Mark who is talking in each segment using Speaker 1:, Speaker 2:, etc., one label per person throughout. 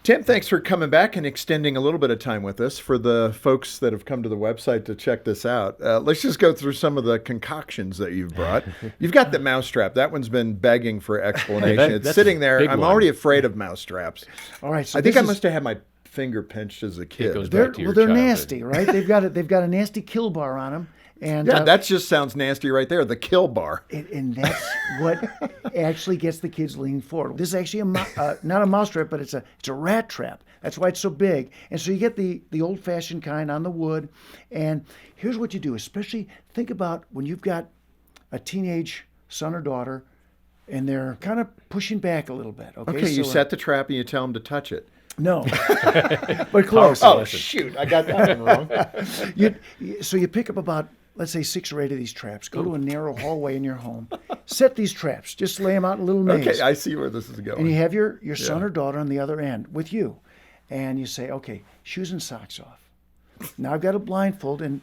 Speaker 1: Tim, thanks for coming back and extending a little bit of time with us. For the folks that have come to the website to check this out, let's just go through some of the concoctions that you've brought. You've got the mousetrap. That one's been begging for explanation. It's sitting there. I'm already afraid of mousetraps.
Speaker 2: All right. So
Speaker 1: I think I must have had my finger pinched as a kid.
Speaker 2: They're nasty, right? They've got a nasty kill bar on them. And
Speaker 1: yeah, that just sounds nasty right there, the kill bar.
Speaker 2: And that's what actually gets the kids leaning forward. This is actually not a mouse trap, but it's a rat trap. That's why it's so big. And so you get the old-fashioned kind on the wood. And here's what you do, especially think about when you've got a teenage son or daughter, and they're kind of pushing back a little bit.
Speaker 1: Okay, you set the trap and you tell them to touch it.
Speaker 2: No, but close.
Speaker 1: Oh, shoot, I got that one wrong.
Speaker 2: So you pick up about, let's say, 6 or 8 of these traps. Go to a narrow hallway in your home. Set these traps. Just lay them out in a little maze.
Speaker 1: Okay, I see where this is going.
Speaker 2: And you have your son or daughter on the other end with you. And you say, okay, shoes and socks off. Now I've got a blindfold, and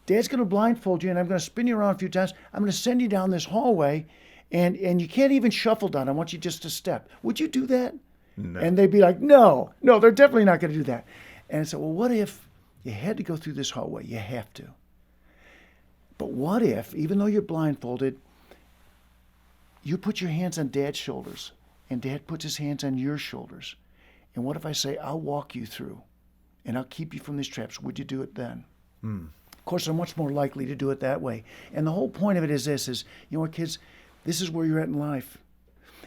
Speaker 2: Dad's going to blindfold you, and I'm going to spin you around a few times. I'm going to send you down this hallway, and you can't even shuffle down. I want you just to step. Would you do that?
Speaker 1: No.
Speaker 2: And they'd be like, no, they're definitely not going to do that. And I said, well, what if you had to go through this hallway? You have to. But what if, even though you're blindfolded, you put your hands on Dad's shoulders and Dad puts his hands on your shoulders? And what if I say, I'll walk you through and I'll keep you from these traps? Would you do it then? Of course, I'm much more likely to do it that way. And the whole point of it is this, is, you know what, kids, this is where you're at in life.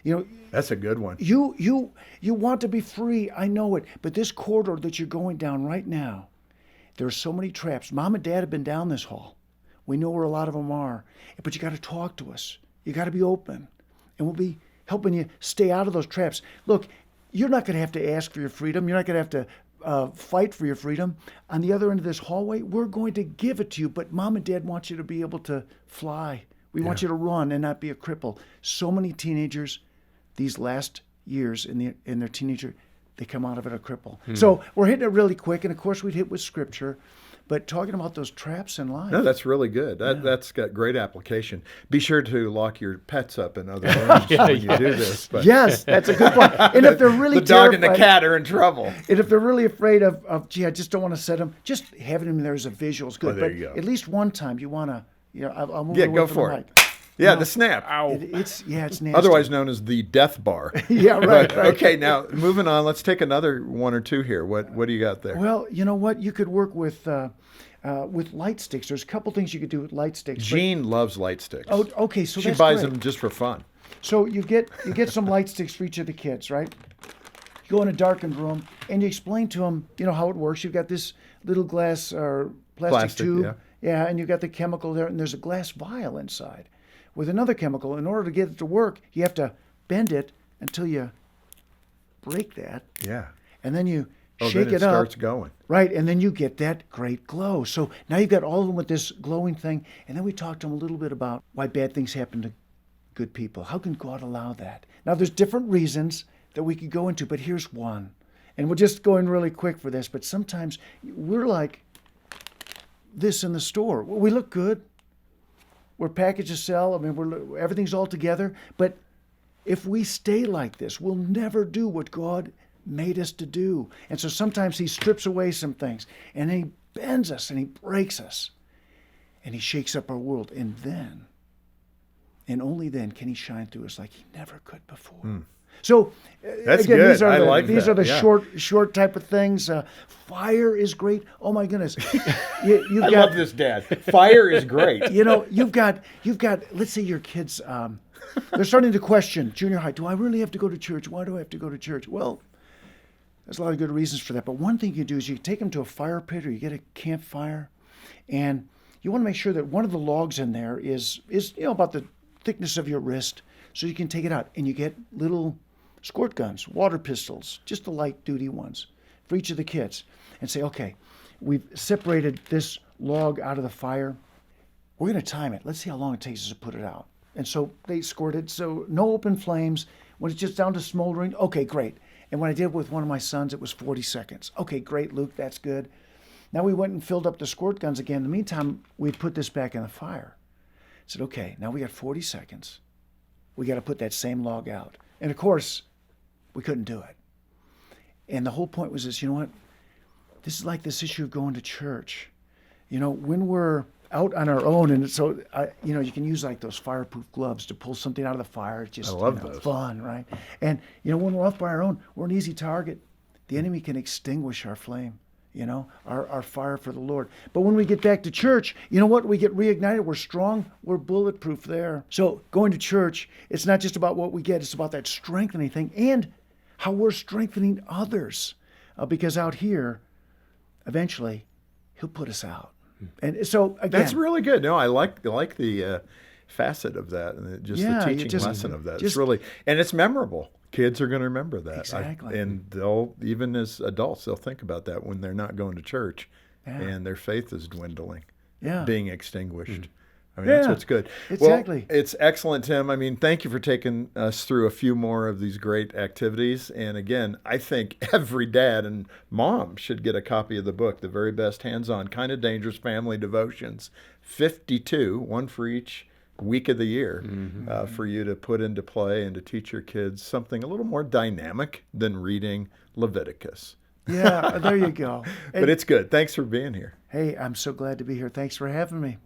Speaker 2: You know,
Speaker 1: that's a good one.
Speaker 2: You want to be free. I know it. But this corridor that you're going down right now, there are so many traps. Mom and Dad have been down this hall. We know where a lot of them are. But you got to talk to us. You got to be open. And we'll be helping you stay out of those traps. Look, you're not going to have to ask for your freedom. You're not going to have to fight for your freedom. On the other end of this hallway, we're going to give it to you. But Mom and Dad want you to be able to fly. We want you to run and not be a cripple. So many teenagers, these last years in their teenager, they come out of it a cripple. So we're hitting it really quick, and of course we'd hit with scripture, but talking about those traps in life.
Speaker 1: No, that's really good. That's got great application. Be sure to lock your pets up in other rooms when you do this. But.
Speaker 2: Yes, that's a good point. And if they're really
Speaker 1: the dog and the cat are in trouble.
Speaker 2: And if they're really afraid of gee, I just don't want to set them, just having them there as a visual is good.
Speaker 1: Oh, there
Speaker 2: but
Speaker 1: you go.
Speaker 2: at least one time you want to, I'll move
Speaker 1: go for it. Yeah, the snap.
Speaker 2: Ow. It's nasty.
Speaker 1: Otherwise known as the death bar.
Speaker 2: Yeah, right,
Speaker 1: But,
Speaker 2: right.
Speaker 1: Okay, now moving on. Let's take another one or two here. What do you got there?
Speaker 2: Well, you know what? You could work with light sticks. There's a couple things you could do with light sticks.
Speaker 1: Jean loves light sticks.
Speaker 2: Oh, okay. So
Speaker 1: she
Speaker 2: that's
Speaker 1: buys
Speaker 2: great.
Speaker 1: them just for fun.
Speaker 2: So you get some light sticks for each of the kids, right? You go in a darkened room and you explain to them, how it works. You've got this little glass or plastic tube, and you've got the chemical there, and there's a glass vial inside with another chemical. In order to get it to work, you have to bend it until you break that.
Speaker 1: Yeah.
Speaker 2: And then you shake
Speaker 1: then it
Speaker 2: up.
Speaker 1: starts going.
Speaker 2: Right, and then you get that great glow. So now you've got all of them with this glowing thing. And then we talked to them a little bit about why bad things happen to good people. How can God allow that? Now, there's different reasons that we could go into, but here's one. And we're just going really quick for this, but sometimes we're like this in the store. We look good. We're packaged to sell. I mean, everything's all together. But if we stay like this, we'll never do what God made us to do. And so sometimes he strips away some things, and he bends us, and he breaks us, and he shakes up our world. And then, and only then, can he shine through us like he never could before. So
Speaker 1: That's
Speaker 2: again,
Speaker 1: good.
Speaker 2: these are
Speaker 1: I
Speaker 2: the,
Speaker 1: like
Speaker 2: these
Speaker 1: that.
Speaker 2: are the
Speaker 1: Yeah.
Speaker 2: short type of things. Fire is great. Oh my goodness, you've
Speaker 1: I
Speaker 2: got
Speaker 1: love this, Dad. Fire is great.
Speaker 2: you've got. Let's say your kids, they're starting to question junior high. Do I really have to go to church? Why do I have to go to church? Well, there's a lot of good reasons for that. But one thing you do is you take them to a fire pit, or you get a campfire, and you want to make sure that one of the logs in there is about the thickness of your wrist, so you can take it out. And you get little squirt guns, water pistols, just the light duty ones for each of the kids, and say, okay, we've separated this log out of the fire. We're going to time it. Let's see how long it takes us to put it out. And so they squirted. So no open flames. When it's just down to smoldering, okay, great. And when I did with one of my sons, it was 40 seconds. Okay, great, Luke, that's good. Now we went and filled up the squirt guns again. In the meantime, we put this back in the fire. I said, okay, now we got 40 seconds. We got to put that same log out. And of course, we couldn't do it. And the whole point was this, you know what? This is like this issue of going to church. You know, when we're out on our own, and so, you know, you can use like those fireproof gloves to pull something out of the fire. It's just
Speaker 1: I love those.
Speaker 2: fun, right? And, you know, when we're off by our own, we're an easy target. The enemy can extinguish our flame, you know, our fire for the Lord. But when we get back to church, you know what? We get reignited. We're strong. We're bulletproof there. So going to church, it's not just about what we get. It's about that strengthening thing and how we're strengthening others. Because out here, eventually, he'll put us out. And so, again,
Speaker 1: That's really good. No, I like the facet of that, and just
Speaker 2: Yeah,
Speaker 1: the
Speaker 2: you
Speaker 1: teaching
Speaker 2: just-
Speaker 1: lesson of that. It's
Speaker 2: just-
Speaker 1: really, and it's memorable. Kids are going to remember that.
Speaker 2: Exactly.
Speaker 1: And they'll, even as adults, they'll think about that when they're not going to church
Speaker 2: Yeah.
Speaker 1: and their faith is dwindling,
Speaker 2: Yeah.
Speaker 1: being extinguished. I mean, that's
Speaker 2: Yeah,
Speaker 1: what's good.
Speaker 2: exactly.
Speaker 1: Well, it's excellent, Tim. I mean, thank you for taking us through a few more of these great activities. And again, I think every dad and mom should get a copy of the book, The Very Best Hands-On Kind of Dangerous Family Devotions. 52, one for each week of the year, for you to put into play and to teach your kids something a little more dynamic than reading Leviticus.
Speaker 2: Yeah, there you go.
Speaker 1: But it's good. Thanks for being here.
Speaker 2: Hey, I'm so glad to be here. Thanks for having me.